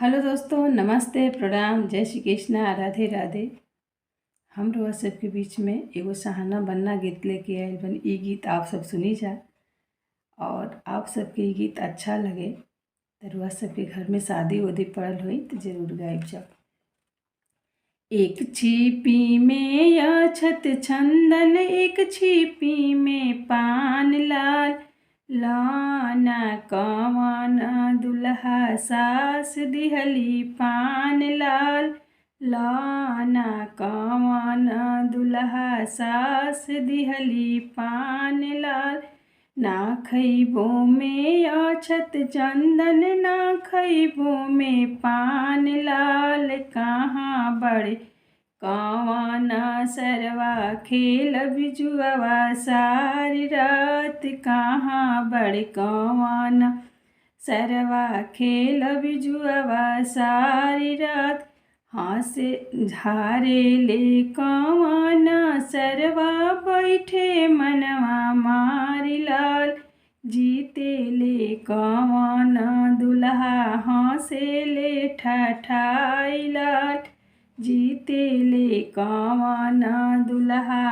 Hello दोस्तों, नमस्ते, प्रणाम, जय श्री कृष्णा, राधे राधे। हम रउआ सबके बीच में एगो सहाना बन्ना गीत लेके आइल बनी। ई गीत आप सब सुनी जा और आप सबके ई गीत अच्छा लगे तो रउआ सबके घर में शादी उदी पड़ल होई तो जरूर गाइब जा। एक छिपी में अक्षत चंदन, एक छिपी में पान लाल, लाना कवन दुल्हा सास दिहली पान लाल, लाना कवन दुल्हा सास दिहली पान लाल। ना खइबो में अक्षत चंदन, ना खइबो में पान लाल, कहाँ बड़े कवन सरवा खेल बिजुआवा सारी रात, कहाँ बड़े कवन सरवा खेल बिजुआवा सारी रात। हंसे झारे ले कवन सरवा बैठे मनवा मारी लाल, जीते ले कवन दुल्हा हंसे ले ठठाई लाल, जीते ले कवन दुल्हा